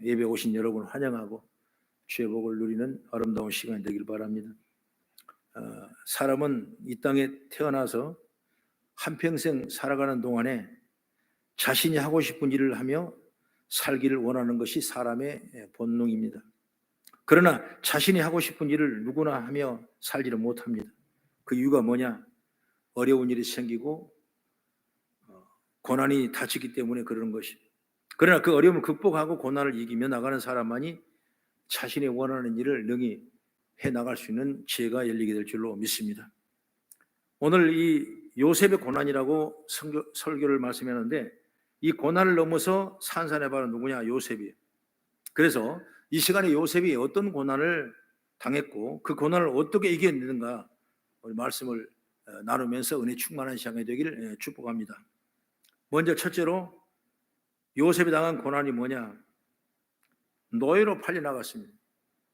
예배 오신 여러분 환영하고 주의 복을 누리는 아름다운 시간이 되길 바랍니다. 사람은 이 땅에 태어나서 한평생 살아가는 동안에 자신이 하고 싶은 일을 하며 살기를 원하는 것이 사람의 본능입니다. 그러나 자신이 하고 싶은 일을 누구나 하며 살지를 못합니다. 그 이유가 뭐냐? 어려운 일이 생기고 고난이 닥치기 때문에 그러는 것입니다. 그러나 그 어려움을 극복하고 고난을 이기며 나가는 사람만이 자신이 원하는 일을 능히 해나갈 수 있는 지혜가 열리게 될 줄로 믿습니다. 오늘 이 요셉의 고난이라고 설교를 말씀하는데, 이 고난을 넘어서 산산의 바는 누구냐? 요셉이에요. 그래서 이 시간에 요셉이 어떤 고난을 당했고 그 고난을 어떻게 이겨내는가 말씀을 나누면서 은혜 충만한 시간이 되기를 축복합니다. 먼저 첫째로 요셉이 당한 고난이 뭐냐? 노예로 팔려 나갔습니다.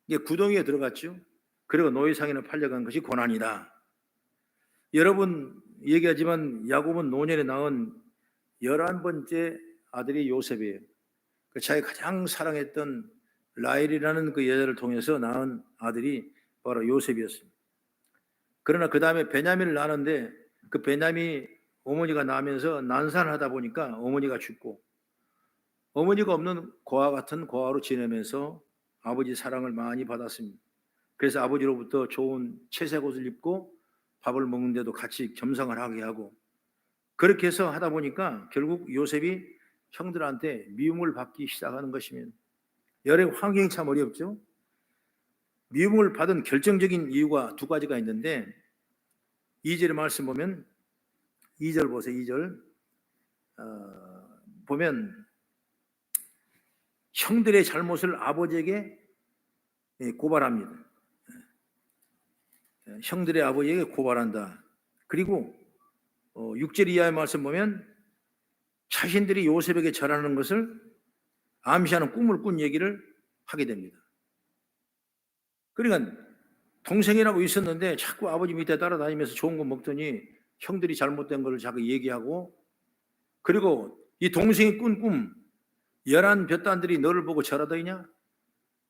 이게 구덩이에 들어갔죠. 그리고 노예상에는 팔려간 것이 고난이다. 여러분 얘기하지만 야곱은 노년에 낳은 11번째 아들이 요셉이에요. 자기 가장 사랑했던 라헬이라는 그 여자를 통해서 낳은 아들이 바로 요셉이었습니다. 그러나 그 다음에 베냐민을 낳았는데 그 베냐민이 어머니가 낳으면서 난산하다 보니까 어머니가 죽고 어머니가 없는 고아 같은 고아로 지내면서 아버지 사랑을 많이 받았습니다. 그래서 아버지로부터 좋은 채색 옷을 입고 밥을 먹는데도 같이 겸상을 하게 하고, 그렇게 해서 하다 보니까 결국 요셉이 형들한테 미움을 받기 시작하는 것입니다. 여러 환경이 참 어렵죠. 미움을 받은 결정적인 이유가 두 가지가 있는데, 2절의 말씀 보면 2절 보세요. 2절 보면 형들의 잘못을 아버지에게 고발합니다. 형들의 아버지에게 고발한다. 그리고 6절 이하의 말씀 보면 자신들이 요셉에게 절하는 것을 암시하는 꿈을 꾼 얘기를 하게 됩니다. 그러니까 동생이라고 있었는데 자꾸 아버지 밑에 따라다니면서 좋은 거 먹더니 형들이 잘못된 걸 자꾸 얘기하고, 그리고 이 동생이 꾼 꿈, 11 볕단들이 너를 보고 절하더이냐?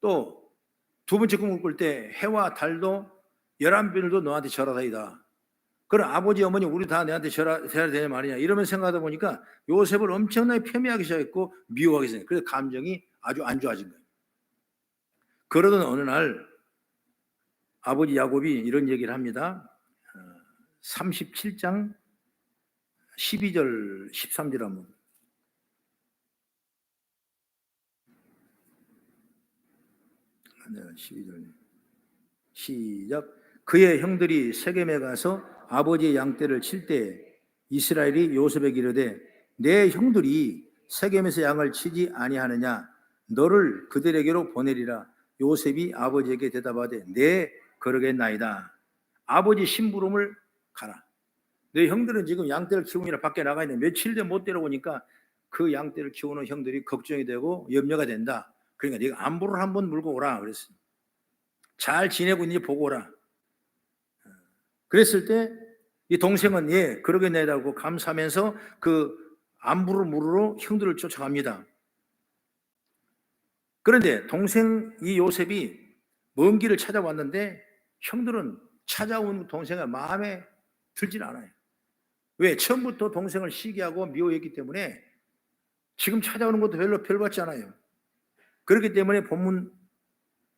또 두 번째 꿈을 꿀 때 해와 달도 11별도 너한테 절하다이다. 그럼 아버지 어머니 우리 다 내한테 절해야 되냐 말이냐 이러면 생각하다 보니까 요셉을 엄청나게 폄훼하기 시작했고 미워하기 시작했어요. 그래서 감정이 아주 안 좋아진 거예요. 그러던 어느 날 아버지 야곱이 이런 얘기를 합니다. 37장 12절 13절 한번. 네, 12절 시작. 그의 형들이 세겜에 가서 아버지의 양떼를 칠 때 이스라엘이 요셉에게 이르되 내 형들이 세겜에서 양을 치지 아니하느냐? 너를 그들에게로 보내리라. 요셉이 아버지에게 대답하되 네 그러겠나이다. 아버지 심부름을 가라. 내 형들은 지금 양떼를 키우느라 밖에 나가 있는데 며칠 된 못 데려오니까 그 양떼를 키우는 형들이 걱정이 되고 염려가 된다. 그러니까 네가 안부를 한번 물고 오라 그랬어요. 잘 지내고 있는지 보고 오라. 그랬을 때 이 동생은 예 그러겠네라고 감사하면서 그 안부를 물으러 형들을 쫓아갑니다. 그런데 동생 이 요셉이 먼 길을 찾아왔는데 형들은 찾아온 동생의 마음에 들질 않아요. 왜? 처음부터 동생을 시기하고 미워했기 때문에 지금 찾아오는 것도 별로 별 받지 않아요. 그렇기 때문에 본문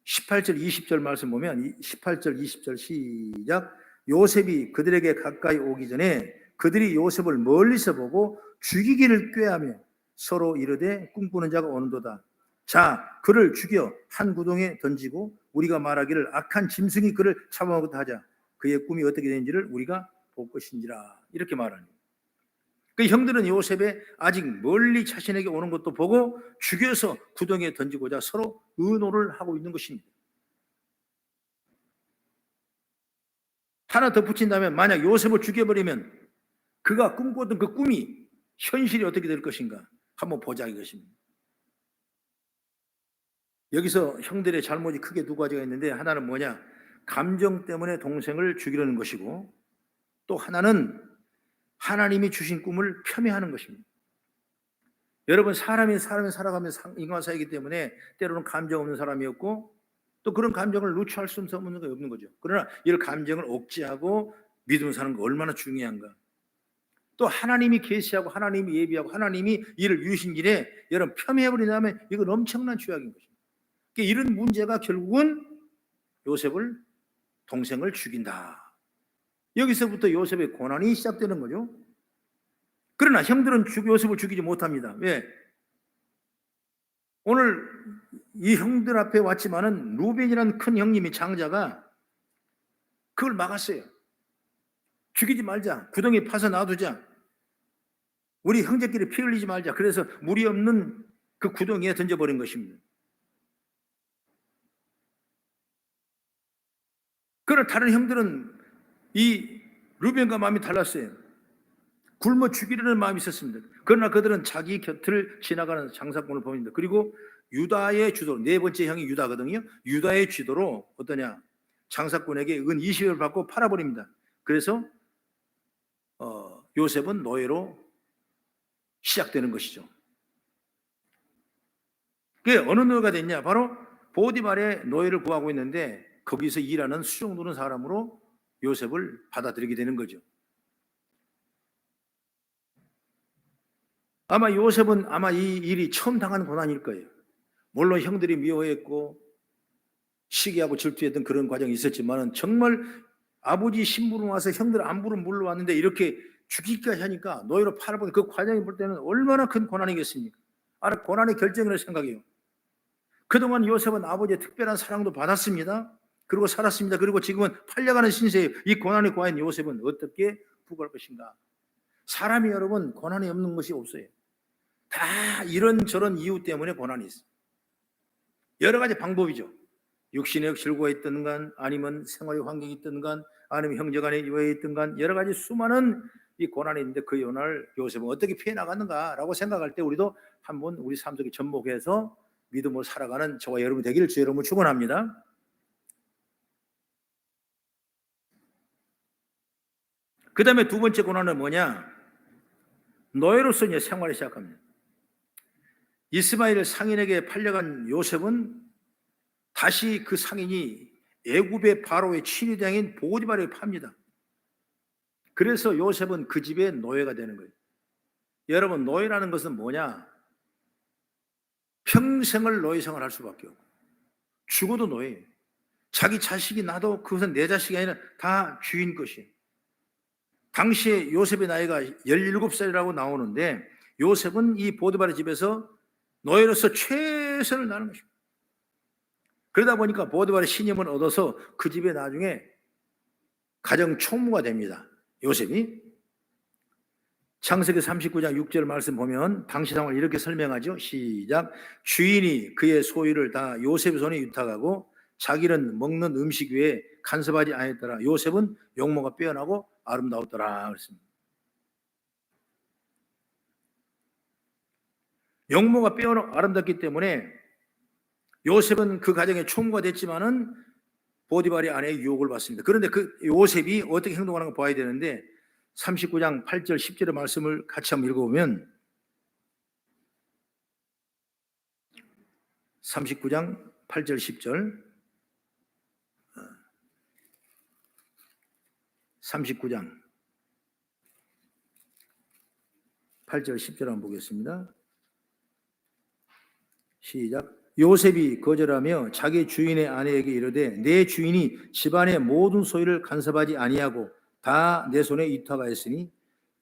18절 20절 말씀 보면 18절 20절 시작. 요셉이 그들에게 가까이 오기 전에 그들이 요셉을 멀리서 보고 죽이기를 꾀하며 서로 이르되 꿈꾸는 자가 오는도다. 자 그를 죽여 한 구덩이에 던지고 우리가 말하기를 악한 짐승이 그를 잡아먹었다 하자. 그의 꿈이 어떻게 되는지를 우리가 볼 것인지라. 이렇게 말하니 그 형들은 요셉의 아직 멀리 자신에게 오는 것도 보고 죽여서 구덩이에 던지고자 서로 의논을 하고 있는 것입니다. 하나 덧붙인다면 만약 요셉을 죽여버리면 그가 꿈꿨던 그 꿈이 현실이 어떻게 될 것인가 한번 보자 이것입니다. 여기서 형들의 잘못이 크게 두 가지가 있는데, 하나는 뭐냐? 감정 때문에 동생을 죽이려는 것이고, 또 하나는 하나님이 주신 꿈을 폄훼하는 것입니다. 여러분, 사람이 살아가면서 인간 사이기 때문에 때로는 감정 없는 사람이었고 또 그런 감정을 누추할 수 없는 게 없는 거죠. 그러나 이런 감정을 억제하고 믿음 사는 거 얼마나 중요한가. 또 하나님이 계시하고 하나님이 예비하고 하나님이 이를 유신 일에 여러분 폄훼해버린다면 이건 엄청난 죄악인 것입니다. 그러니까 이런 문제가 결국은 요셉을 동생을 죽인다. 여기서부터 요셉의 고난이 시작되는 거죠. 그러나 형들은 요셉을 죽이지 못합니다. 왜? 오늘 이 형들 앞에 왔지만은 루벤이라는 큰 형님이 장자가 그걸 막았어요. 죽이지 말자. 구덩이 파서 놔두자. 우리 형제끼리 피 흘리지 말자. 그래서 물이 없는 그 구덩이에 던져버린 것입니다. 그러나 다른 형들은 이 루벤과 마음이 달랐어요. 굶어 죽이려는 마음이 있었습니다. 그러나 그들은 자기 곁을 지나가는 장사꾼을 보입니다. 그리고 유다의 주도로, 네 번째 형이 유다거든요. 유다의 주도로 어떠냐, 장사꾼에게 은 20을 받고 팔아버립니다. 그래서 요셉은 노예로 시작되는 것이죠. 그게 어느 노예가 됐냐? 바로 보디발의 노예를 구하고 있는데 거기서 일하는 수종 두는 사람으로 요셉을 받아들이게 되는 거죠. 아마 요셉은 아마 이 일이 처음 당하는 고난일 거예요. 물론 형들이 미워했고 시기하고 질투했던 그런 과정이 있었지만 정말 아버지 심부름 와서 형들 안부를 물러왔는데 이렇게 죽이기까지 하니까 노예로 팔아버린 그 과정을 볼 때는 얼마나 큰 고난이겠습니까? 고난의 결정이라고 생각해요. 그동안 요셉은 아버지의 특별한 사랑도 받았습니다. 그리고 살았습니다. 그리고 지금은 팔려가는 신세예요. 이 고난이 과연 요셉은 어떻게 부과할 것인가? 사람이 여러분 고난이 없는 것이 없어요. 다 이런저런 이유 때문에 고난이 있어요. 여러 가지 방법이죠. 육신의 질고가 있든 간 아니면 생활의 환경이 있든 간 아니면 형제간의 유해에 있든 간 여러 가지 수많은 이 고난이 있는데 그 요날 요셉은 어떻게 피해 나갔는가라고 생각할 때 우리도 한번 우리 삶 속에 접목해서 믿음으로 살아가는 저와 여러분 되기를 주 여러분 축원합니다. 그 다음에 두 번째 고난은 뭐냐? 노예로서 이제 생활을 시작합니다. 이스마엘 상인에게 팔려간 요셉은 다시 그 상인이 애굽의 바로의 친위대장인 보디발에게 팝니다. 그래서 요셉은 그 집의 노예가 되는 거예요. 여러분, 노예라는 것은 뭐냐? 평생을 노예 생활할 수밖에 없고 죽어도 노예예요. 자기 자식이 나도 그것은 내 자식이 아니라 다 주인 것이에요. 당시에 요셉의 나이가 17살이라고 나오는데 요셉은 이 보디발의 집에서 노예로서 최선을 다하는 것입니다. 그러다 보니까 보디발의 신임을 얻어서 그 집에 나중에 가정 총무가 됩니다. 요셉이. 창세기 39장 6절 말씀 보면 당시 상황을 이렇게 설명하죠. 시작. 주인이 그의 소유를 다 요셉의 손에 유탁하고 자기는 먹는 음식 외에 간섭하지 아니했더라. 요셉은 용모가 빼어나고 아름다웠더라. 그랬습니다. 용모가 빼어나고 아름답기 때문에 요셉은 그 가정의 총무가 됐지만은 보디발의 아내의 유혹을 받습니다. 그런데 그 요셉이 어떻게 행동하는 거 봐야 되는데 39장 8절 10절의 말씀을 같이 한번 읽어보면 39장 8절 10절 39장 8절 10절 한번 보겠습니다. 시작. 요셉이 거절하며 자기 주인의 아내에게 이르되 내 주인이 집안의 모든 소유를 간섭하지 아니하고 다 내 손에 위탁하였으니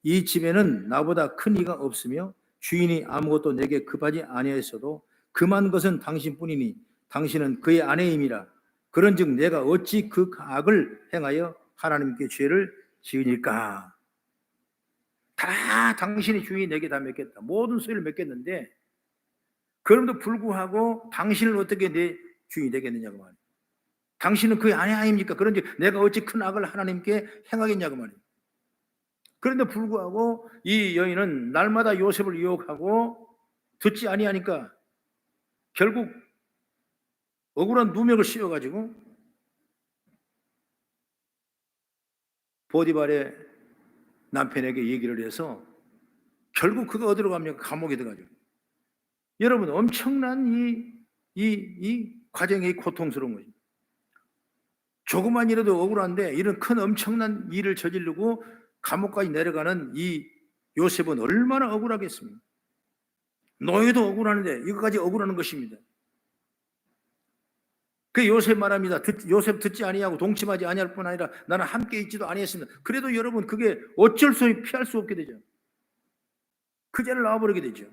이 집에는 나보다 큰 이가 없으며 주인이 아무것도 내게 급하지 아니하였어도 금한 것은 당신뿐이니 당신은 그의 아내임이라. 그런즉 내가 어찌 그 악을 행하여 하나님께 죄를 지으니까. 다 당신의 주인이 내게 다 맡겼다. 모든 소유를 맡겼는데 그럼에도 불구하고 당신을 어떻게 내 주인이 되겠느냐고 말이에요. 당신은 그의 아내 아닙니까? 그런지 내가 어찌 큰 악을 하나님께 행하겠냐고 말이에요. 그런데 불구하고 이 여인은 날마다 요셉을 유혹하고 듣지 아니하니까 결국 억울한 누명을 씌워가지고 보디발의 남편에게 얘기를 해서 결국 그가 어디로 갑니까? 감옥에 들어가죠. 여러분, 엄청난 이 과정이 고통스러운 거죠. 조그만 일에도 억울한데 이런 큰 엄청난 일을 저지르고 감옥까지 내려가는 이 요셉은 얼마나 억울하겠습니까? 노예도 억울하는데 이거까지 억울하는 것입니다. 그 요셉 말합니다. 요셉 듣지 아니하고 동침하지 아니할 뿐 아니라 나는 함께 있지도 아니했습니다. 그래도 여러분, 그게 어쩔 수 없이 피할 수 없게 되죠. 그 자리를 나와버리게 되죠.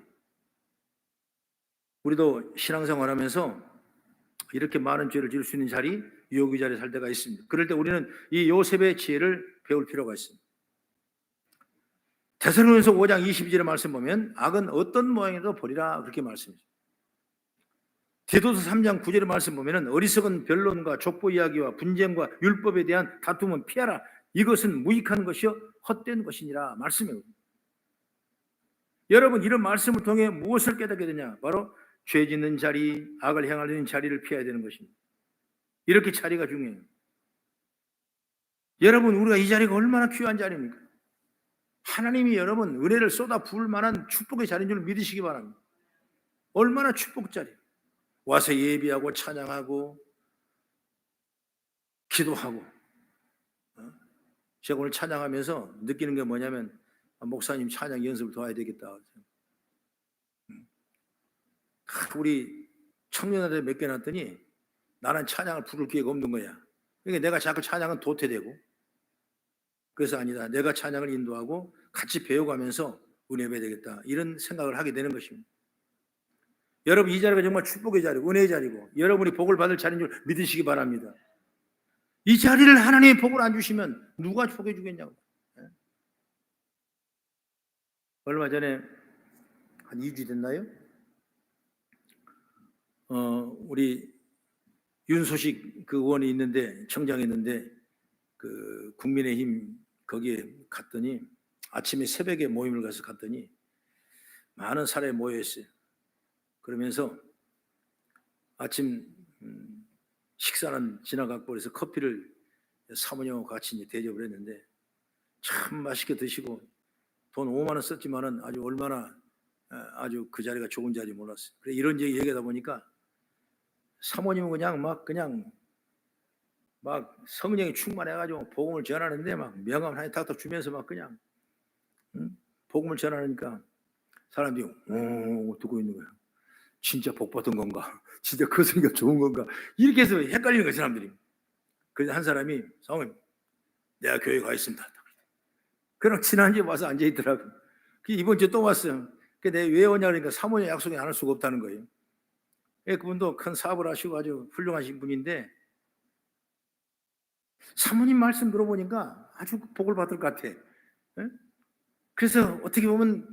우리도 신앙생활하면서 이렇게 많은 죄를 지을 수 있는 자리, 유혹의 자리에 살 때가 있습니다. 그럴 때 우리는 이 요셉의 지혜를 배울 필요가 있습니다. 데살로니가서 5장 22절의 말씀 보면 악은 어떤 모양이라도 버리라, 그렇게 말씀입니다. 디도서 3장 9절의 말씀 보면 어리석은 변론과 족보 이야기와 분쟁과 율법에 대한 다툼은 피하라. 이것은 무익한 것이요 헛된 것이니라 말씀이에요. 여러분, 이런 말씀을 통해 무엇을 깨닫게 되냐? 바로 죄 짓는 자리, 악을 행하려는 자리를 피해야 되는 것입니다. 이렇게 자리가 중요해요. 여러분, 우리가 이 자리가 얼마나 귀한 자리입니까? 하나님이 여러분 은혜를 쏟아 부을 만한 축복의 자리인 줄 믿으시기 바랍니다. 얼마나 축복 자리. 와서 예비하고 찬양하고 기도하고. 제가 오늘 찬양하면서 느끼는 게 뭐냐면, 목사님 찬양 연습을 더 해야 되겠다. 우리 청년한테 몇 개 놨더니 나는 찬양을 부를 기회가 없는 거야. 그러니까 내가 자꾸 찬양은 도태되고, 그래서 아니다, 내가 찬양을 인도하고 같이 배워가면서 은혜 배워야 되겠다, 이런 생각을 하게 되는 것입니다. 여러분, 이 자리가 정말 축복의 자리고 은혜의 자리고 여러분이 복을 받을 자리인 줄 믿으시기 바랍니다. 이 자리를 하나님의 복을 안 주시면 누가 축복해 주겠냐고. 얼마 전에 한 2주 됐나요? 우리 윤소식 그 의원이 있는데, 청장이 있는데, 그 국민의힘 거기에 갔더니 아침에 새벽에 모임을 가서 갔더니 많은 사람이 모여 있어요. 그러면서 아침 식사는 지나갔고, 그래서 커피를 사모님하고 같이 대접을 했는데 참 맛있게 드시고 돈 5만 원 썼지만은 아주 얼마나 아주 그 자리가 좋은 자리 몰랐어요. 그래, 이런 얘기하다 보니까 사모님은 그냥 막 성령이 충만해가지고 복음을 전하는데 막 명함 하나 탁탁 주면서 막 그냥 복음을 전하니까 사람들이 듣고 있는 거야. 진짜 복 받은 건가? 진짜 그 성경 좋은 건가? 이렇게 해서 헷갈리는 거야, 사람들이. 그래서 한 사람이, 사모님, 내가 교회 가 있습니다. 그럼 지난주에 와서 앉아 있더라고. 이번 주에 또 왔어요. 내가 왜 오냐 그러니까 사모님 약속이 안 할 수가 없다는 거예요. 그분도 큰 사업을 하시고 아주 훌륭하신 분인데, 사모님 말씀 들어보니까 아주 복을 받을 것 같아. 그래서 어떻게 보면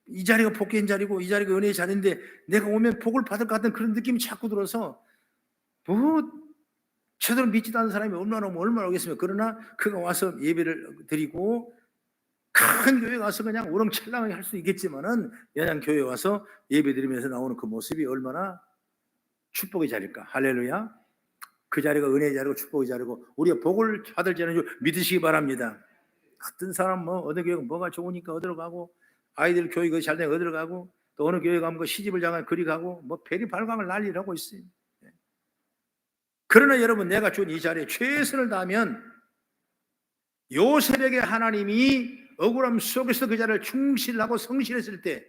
이 자리가 복된 자리고 이 자리가 은혜의 자리인데 내가 오면 복을 받을 것 같은 그런 느낌이 자꾸 들어서, 제대로 믿지도 않는 사람이 얼마나 오겠습니까? 그러나 그가 와서 예배를 드리고 큰 교회 가서 그냥 우렁찰랑하게 할 수 있겠지만은 그냥 교회 와서 예배 드리면서 나오는 그 모습이 얼마나 축복의 자리일까. 할렐루야. 그 자리가 은혜의 자리고 축복의 자리고 우리가 복을 받을 자리인 줄 믿으시기 바랍니다. 어떤 사람 어느 교회가 뭐가 좋으니까 어디로 가고, 아이들 교육이 잘 되면 어디로 가고, 또 어느 교회 가면 시집을 장하면 그리 가고, 별이 발광을 난리를 하고 있어요. 그러나 여러분, 내가 준 이 자리에 최선을 다하면 요셉에게 하나님이 억울함 속에서 그 자리를 충실하고 성실했을 때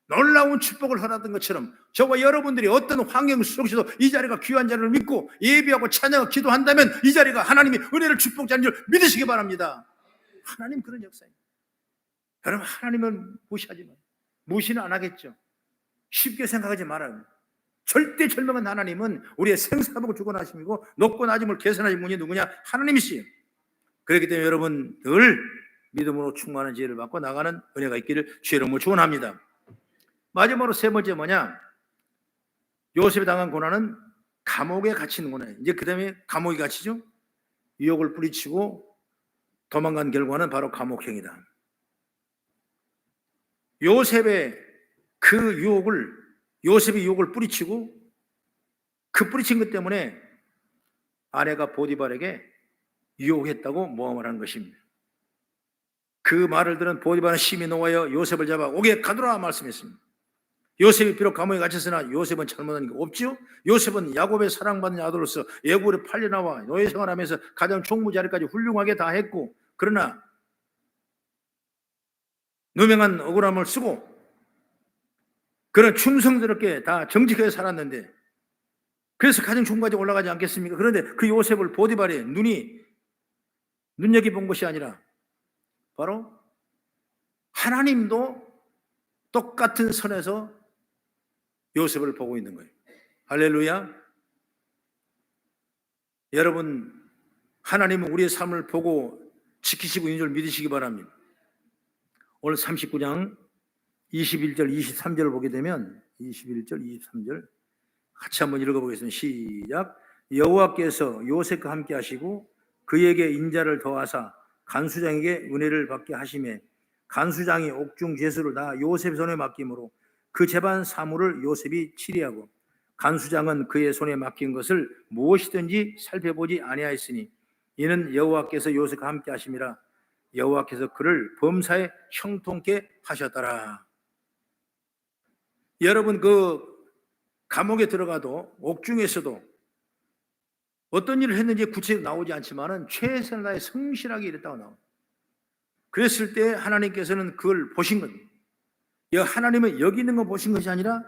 놀라운 축복을 허락한 것처럼 저와 여러분들이 어떤 환경 속에서도 이 자리가 귀한 자리를 믿고 예배하고 찬양하고 기도한다면 이 자리가 하나님의 은혜를 축복 자리인 줄 믿으시기 바랍니다. 하나님 그런 역사입니다. 여러분, 하나님은 무시하지 마요. 무시는 안 하겠죠. 쉽게 생각하지 말아요. 절대 절명한 하나님은 우리의 생사복을 주관하심이고 높고 낮음을 계산하신 분이 누구냐? 하나님이시요. 그렇기 때문에 여러분 늘 믿음으로 충만한 지혜를 받고 나가는 은혜가 있기를 주의 이름으로 축원합니다. 마지막으로 세 번째 뭐냐? 요셉이 당한 고난은 감옥에 갇히는 고난이에요. 이제 그 다음에 감옥에 갇히죠. 유혹을 뿌리치고 도망간 결과는 바로 감옥행이다. 요셉이 유혹을 뿌리치고 그 뿌리친 것 때문에 아내가 보디발에게 유혹했다고 모함을 한 것입니다. 그 말을 들은 보디발은 심히 노하여 요셉을 잡아 옥에 가두라 말씀했습니다. 요셉이 비록 감옥에 갇혔으나 요셉은 잘못한 게 없죠. 요셉은 야곱의 사랑받는 아들로서 애굽으로 팔려나와 노예 생활하면서 가장 총무 자리까지 훌륭하게 다 했고, 그러나 누명한 억울함을 쓰고 그런 충성스럽게 다 정직하게 살았는데, 그래서 가장 총무까지 올라가지 않겠습니까? 그런데 그 요셉을 보디발의 눈여겨본 것이 아니라 바로 하나님도 똑같은 선에서 요셉을 보고 있는 거예요. 할렐루야. 여러분, 하나님은 우리의 삶을 보고 지키시고 있는 줄 믿으시기 바랍니다. 오늘 39장 21절 23절을 보게 되면 21절 23절 같이 한번 읽어보겠습니다. 시작. 여호와께서 요셉과 함께 하시고 그에게 인자를 더하사 간수장에게 은혜를 받게 하시매 간수장이 옥중 제수를 다 요셉 손에 맡김으로 그 재반 사물을 요셉이 치리하고 간수장은 그의 손에 맡긴 것을 무엇이든지 살펴보지 아니하였으니 이는 여호와께서 요셉과 함께 하심이라. 여호와께서 그를 범사에 형통케 하셨더라. 여러분, 그 감옥에 들어가도 옥중에서도 어떤 일을 했는지 구체적으로 나오지 않지만은 최선을 다해 성실하게 일했다고 나옵니다. 그랬을 때 하나님께서는 그걸 보신 겁니다. 하나님은 여기 있는 거 보신 것이 아니라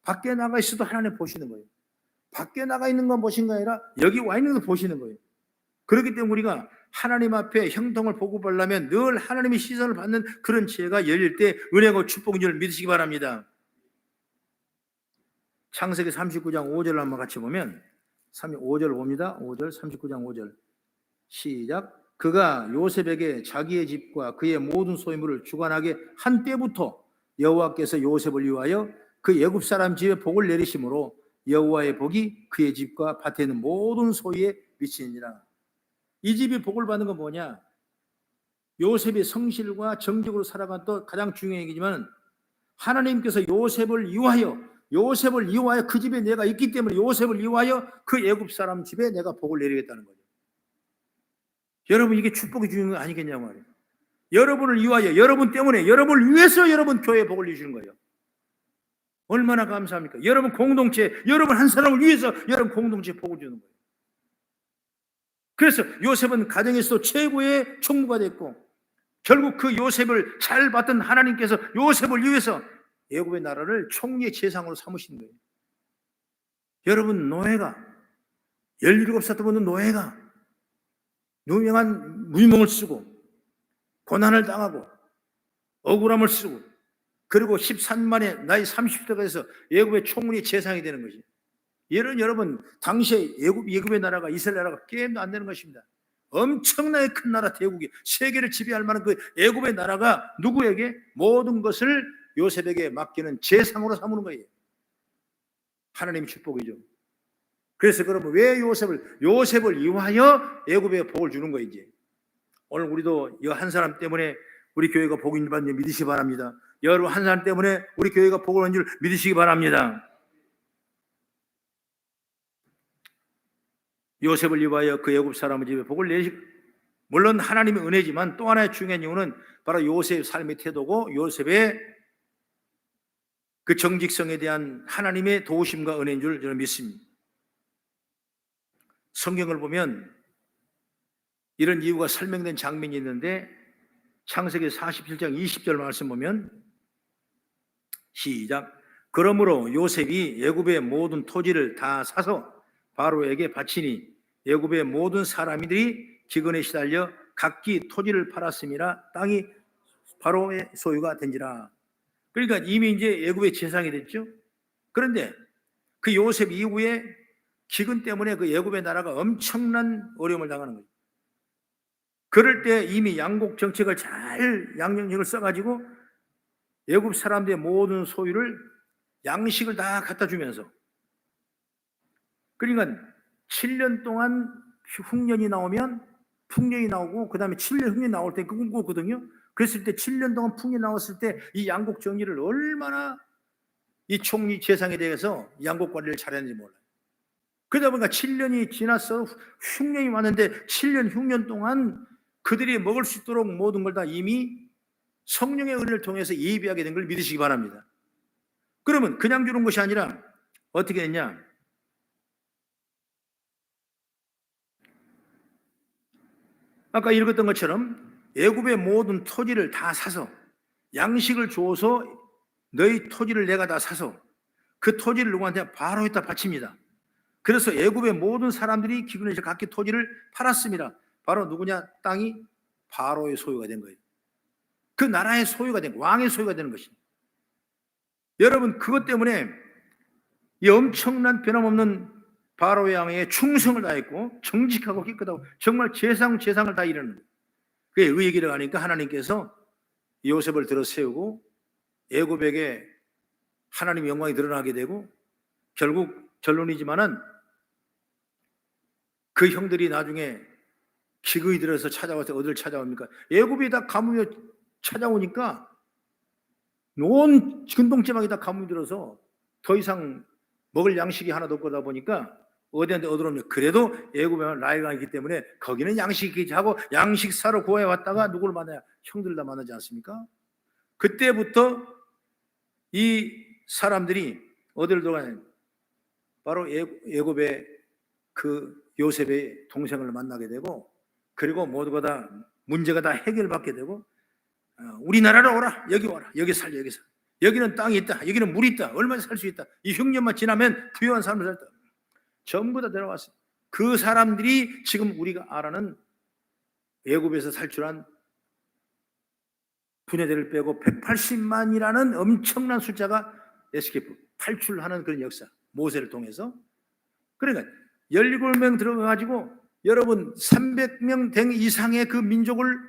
밖에 나가 있어도 하나님 보시는 거예요. 밖에 나가 있는 건 보신 거 아니라 여기 와 있는 거 보시는 거예요. 그렇기 때문에 우리가 하나님 앞에 형통을 보고받으려면 늘 하나님의 시선을 받는 그런 지혜가 열릴 때 은혜고 축복인 줄 믿으시기 바랍니다. 창세기 39장 5절을 한번 같이 보면 5절 봅니다. 5절 39장 5절 시작. 그가 요셉에게 자기의 집과 그의 모든 소유물을 주관하게 한 때부터 여호와께서 요셉을 위하여 그 애굽 사람 집에 복을 내리심으로 여호와의 복이 그의 집과 밭에 있는 모든 소유에 미치니라. 이 집이 복을 받는 건 뭐냐? 요셉의 성실과 정직으로 살아간 또 가장 중요한 얘기지만 하나님께서 요셉을 위하여 그 집에 내가 있기 때문에 요셉을 위하여 그 애굽 사람 집에 내가 복을 내리겠다는 거죠. 여러분, 이게 축복이 주는 거 아니겠냐고 말이에요. 여러분을 위하여, 여러분 때문에, 여러분을 위해서 여러분 교회에 복을 내주시는 거예요. 얼마나 감사합니까? 여러분 공동체, 여러분 한 사람을 위해서 여러분 공동체에 복을 주는 거예요. 그래서 요셉은 가정에서도 최고의 총무가 됐고 결국 그 요셉을 잘 봤던 하나님께서 요셉을 위해서 애굽의 나라를 총리의 재상으로 삼으신 거예요. 여러분, 노예가 17살 때부터 노예가 누명한 무명을 쓰고 고난을 당하고 억울함을 쓰고 그리고 13년 만에 나이 30대가 돼서 애굽의 총리 재상이 되는 것이, 여러분 당시에 애굽의 나라가 이스라엘 나라가 게임도 안 되는 것입니다. 엄청나게 큰 나라 대국이 세계를 지배할 만한 그 애굽의 나라가 누구에게 모든 것을 요셉에게 맡기는 재상으로 삼는 거예요. 하나님의 축복이죠. 그래서 그러면 왜 요셉을 위하여 애굽에 복을 주는 거인지, 오늘 우리도 이 한 사람 때문에 우리 교회가 복을 받는 줄 믿으시기 바랍니다. 여러분 한 사람 때문에 우리 교회가 복을 받는 줄 믿으시기 바랍니다. 요셉을 위하여 그 애굽 사람의 집에 복을 내시고, 물론 하나님의 은혜지만 또 하나의 중요한 이유는 바로 요셉의 삶의 태도고 요셉의 그 정직성에 대한 하나님의 도우심과 은혜인 줄 저는 믿습니다. 성경을 보면 이런 이유가 설명된 장면이 있는데 창세기 47장 20절 말씀 보면 시작. 그러므로 요셉이 애굽의 모든 토지를 다 사서 바로에게 바치니 애굽의 모든 사람들이 기근에 시달려 각기 토지를 팔았음이라 땅이 바로의 소유가 된지라. 그러니까 이미 이제 애굽의 재상이 됐죠. 그런데 그 요셉 이후에 기근 때문에 그 애굽의 나라가 엄청난 어려움을 당하는 거예요. 그럴 때 이미 양곡 정책을 잘 양정책을 써가지고 애굽 사람들의 모든 소유를 양식을 다 갖다 주면서, 그러니까 7년 동안 흉년이 나오면 풍년이 나오고 그 다음에 7년 흉년이 나올 때 그건 거거든요. 그랬을 때 7년 동안 풍년이 나왔을 때 이 양곡 정리를 얼마나 이 총리 재상에 대해서 양곡 관리를 잘했는지 몰라요. 그러다 보니까 7년이 지나서 흉년이 왔는데 7년 흉년 동안 그들이 먹을 수 있도록 모든 걸 다 이미 성령의 은혜를 통해서 예비하게 된 걸 믿으시기 바랍니다. 그러면 그냥 주는 것이 아니라 어떻게 했냐? 아까 읽었던 것처럼 애굽의 모든 토지를 다 사서 양식을 줘서 너희 토지를 내가 다 사서 그 토지를 누구한테? 바로에다 바칩니다. 그래서 애굽의 모든 사람들이 기근에서 각기 토지를 팔았습니다. 바로 누구냐? 땅이 바로의 소유가 된 거예요. 그 나라의 소유가 된, 왕의 소유가 되는 것입니다. 여러분, 그것 때문에 이 엄청난 변함없는 바로의 왕에 충성을 다했고 정직하고 깨끗하고 정말 재상을 다 이루는 거예요. 그게 의의 길을 가니까 하나님께서 요셉을 들어 세우고 애굽에게 하나님의 영광이 드러나게 되고, 결국 결론이지만은 그 형들이 나중에 기근이 들어서 찾아와서 어디를 찾아옵니까? 애굽이 다 가뭄이 찾아오니까 온 근동지방이 다 가뭄이 들어서 더 이상 먹을 양식이 하나도 없다 보니까 어디로 옵니까? 그래도 애굽에 나일강이 있기 때문에 거기는 양식이 있지 하고 양식 사러 구해 왔다가 누구를 만나야? 형들을 다 만나지 않습니까? 그때부터 이 사람들이 어디를 들어가냐? 바로 애굽의 그 요셉의 동생을 만나게 되고, 그리고 모두가 다 문제가 다 해결받게 되고, 우리나라로 오라, 여기 와라, 여기 살려, 여기 살. 여기는 땅이 있다, 여기는 물이 있다, 얼마나 살 수 있다, 이 흉년만 지나면 부유한 삶을 살다. 전부 다 데려왔어요. 그 사람들이 지금 우리가 알아는 애굽에서 살출한 분야들을 빼고 180만이라는 엄청난 숫자가 에스케이프 탈출하는 그런 역사, 모세를 통해서. 그러니까 17명 들어가가지고 여러분 300명 된 이상의 그 민족을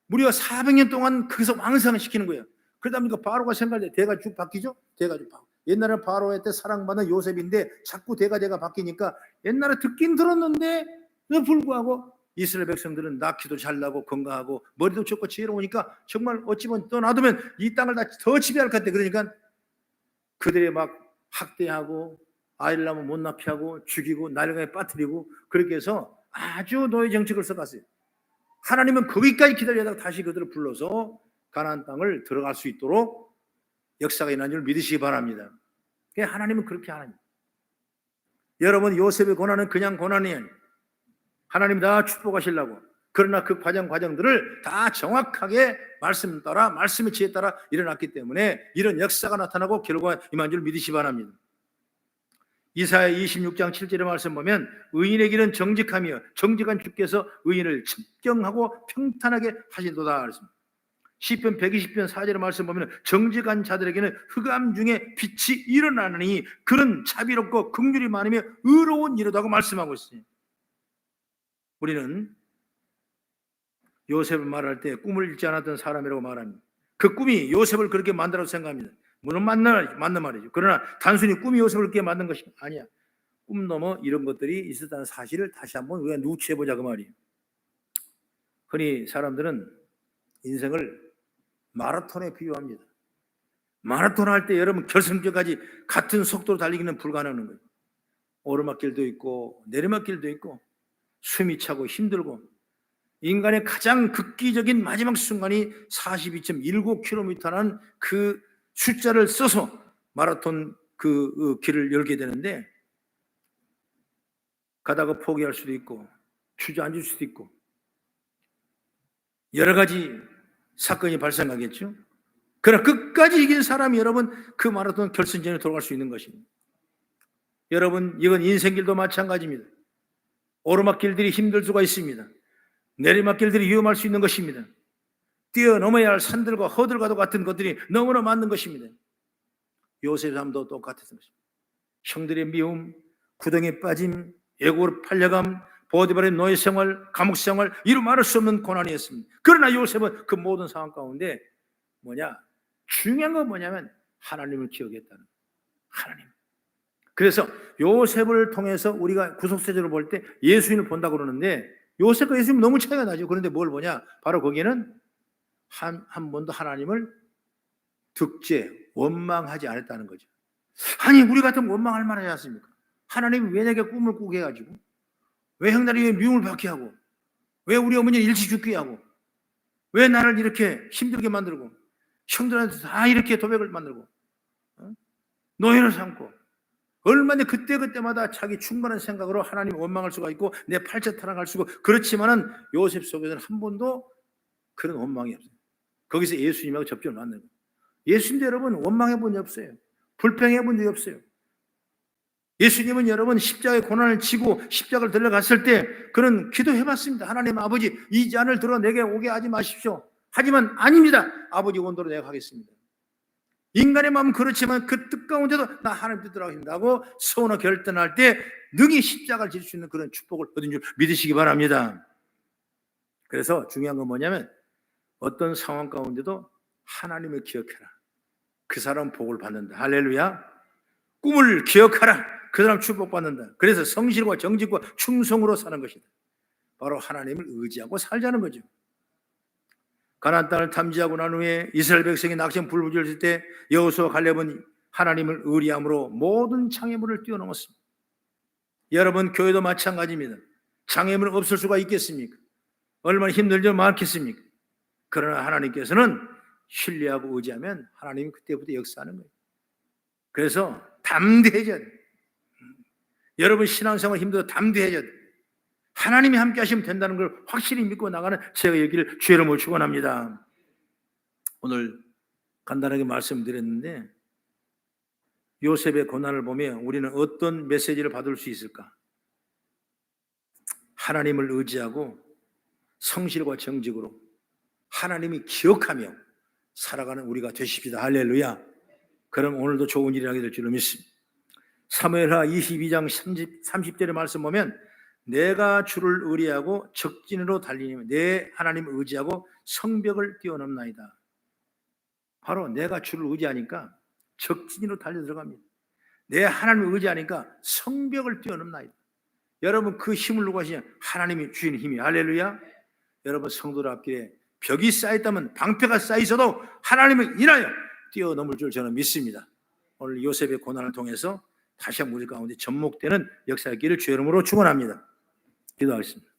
무려 400년 동안 거기서 왕성을 시키는 거예요. 그러다 보니까 바로가 생각할 때 대가 쭉 바뀌죠. 대가 쭉 바뀌고, 옛날에 바로의 때 사랑받는 요셉인데 자꾸 대가 바뀌니까 옛날에 듣긴 들었는데 불구하고 이스라엘 백성들은 낳기도 잘 나고 건강하고 머리도 좋고 지혜로우니까 정말 어찌 보면 떠나두면 이 땅을 다 더 지배할 것 같아. 그러니까 그들이 막 학대하고 아이를 낳으면 못 낳게 하고 죽이고 나일강에 빠뜨리고 그렇게 해서 아주 노예 정책을 써갔어요. 하나님은 거기까지 기다리다가 다시 그들을 불러서 가나안 땅을 들어갈 수 있도록 역사가 일어난 줄 믿으시기 바랍니다. 하나님은 그렇게 하나님. 여러분, 요셉의 고난은 그냥 고난이 아니에요. 하나님 다 축복하시려고. 그러나 그 과정들을 다 정확하게 말씀 따라, 말씀의 지혜 따라 일어났기 때문에 이런 역사가 나타나고 결과가 임한 줄 믿으시기 바랍니다. 이사야 26장 7절의 말씀 보면 의인의 길은 정직하며 정직한 주께서 의인을 측정하고 평탄하게 하시도다 그랬습니다. 시편 120편 4절의 말씀 보면 정직한 자들에게는 흑암 중에 빛이 일어나느니 그는 자비롭고 긍휼이 많으며 의로운 이로다고 말씀하고 있습니다. 우리는 요셉을 말할 때 꿈을 잃지 않았던 사람이라고 말합니다. 그 꿈이 요셉을 그렇게 만들어서 생각합니다. 물론 맞는 말이죠. 그러나 단순히 꿈이 요셉을 그렇게 만든 것이 아니야. 꿈 넘어 이런 것들이 있었다는 사실을 다시 한번 우리가 누추해보자 그 말이에요. 흔히 사람들은 인생을 마라톤에 비유합니다. 마라톤 할 때 여러분 결승점까지 같은 속도로 달리기는 불가능한 거예요. 오르막길도 있고 내리막길도 있고 숨이 차고 힘들고 인간의 가장 극기적인 마지막 순간이 42.19km라는 그 숫자를 써서 마라톤 그 길을 열게 되는데 가다가 포기할 수도 있고 주저앉을 수도 있고 여러 가지 사건이 발생하겠죠. 그러나 끝까지 이긴 사람이 여러분 그 마라톤 결승전에 돌아갈 수 있는 것입니다. 여러분 이건 인생길도 마찬가지입니다. 오르막길들이 힘들 수가 있습니다. 내리막길들이 위험할 수 있는 것입니다. 뛰어넘어야 할 산들과 허들과도 같은 것들이 너무나 많은 것입니다. 요셉의 삶도 똑같았던 것입니다. 형들의 미움, 구덩이에 빠짐, 애국으로 팔려감, 보디발의 노예 생활, 감옥 생활, 이루 말할 수 없는 고난이었습니다. 그러나 요셉은 그 모든 상황 가운데 중요한 건 뭐냐면 하나님을 기억했다는 하나님. 그래서 요셉을 통해서 우리가 구속세제로 볼 때 예수님을 본다고 그러는데 요셉과 예수님 너무 차이가 나죠. 그런데 뭘 보냐? 바로 거기에는 한 번도 하나님을 득제, 원망하지 않았다는 거죠. 아니 우리 같으면 원망할 만하지 않습니까? 하나님이 왜 내게 꿈을 꾸게 해가지고 왜 형들이 왜 미움을 받게 하고 왜 우리 어머니를 일찍 죽게 하고 왜 나를 이렇게 힘들게 만들고 형들한테 다 이렇게 도백을 만들고 노예를 삼고 얼마나 그때그때마다 자기 충만한 생각으로 하나님 원망할 수가 있고 내 팔자 타락할 수가 있고 그렇지만은 요셉 속에서는 한 번도 그런 원망이 없어요. 거기서 예수님하고 접점을 만나는 거예요. 예수님도 여러분 원망해 본 적 없어요. 불평해 본 적이 없어요. 예수님은 여러분 십자가의 고난을 지고 십자가를 들어갔을 때 그런 기도해 봤습니다. 하나님 아버지 이 잔을 들어 내게 오게 하지 마십시오. 하지만 아닙니다. 아버지 원대로 내가 하겠습니다. 인간의 마음은 그렇지만 그 뜻 가운데도 나 하나님 뜻대로 하겠습니다 하고 서운하 결단할 때 능히 십자가를 질 수 있는 그런 축복을 얻은 줄 믿으시기 바랍니다. 그래서 중요한 건 뭐냐면 어떤 상황 가운데도 하나님을 기억해라. 그 사람 복을 받는다. 할렐루야. 꿈을 기억하라. 그 사람 축복받는다. 그래서 성실과 정직과 충성으로 사는 것이다. 바로 하나님을 의지하고 살자는 거죠. 가나안 땅을 탐지하고 난 후에 이스라엘 백성이 낙심 불부지했을 때 여호수아 갈렙은 하나님을 의리함으로 모든 장애물을 뛰어넘었습니다. 여러분 교회도 마찬가지입니다. 장애물 없을 수가 있겠습니까? 얼마나 힘들지 많겠습니까? 그러나 하나님께서는 신뢰하고 의지하면 하나님이 그때부터 역사하는 거예요. 그래서 담대해져야 돼요. 여러분 신앙생활 힘들어도 담대해져야 돼요. 하나님이 함께 하시면 된다는 걸 확실히 믿고 나가는 제가 여기를 주의 이름으로 축원합니다. 오늘 간단하게 말씀드렸는데 요셉의 고난을 보면 우리는 어떤 메시지를 받을 수 있을까? 하나님을 의지하고 성실과 정직으로 하나님이 기억하며 살아가는 우리가 되십시다. 할렐루야. 그럼 오늘도 좋은 일이 하게 될 줄로 믿습니다. 사무엘하 22장 30절의 말씀 보면 내가 주를 의리하고 적진으로 달리니 내 하나님을 의지하고 성벽을 뛰어넘나이다. 바로 내가 주를 의지하니까 적진으로 달려 들어갑니다. 내 하나님을 의지하니까 성벽을 뛰어넘나이다. 여러분 그 힘을 누가 하시냐? 하나님이 주시는 힘이. 할렐루야. 여러분 성도들 앞길에 벽이 쌓였다면 방패가 쌓여있어도 하나님을 인하여 뛰어넘을 줄 저는 믿습니다. 오늘 요셉의 고난을 통해서 다시 한번 우리 가운데 접목되는 역사의 길을 주의 이름으로 축원합니다. 기도하겠습니다.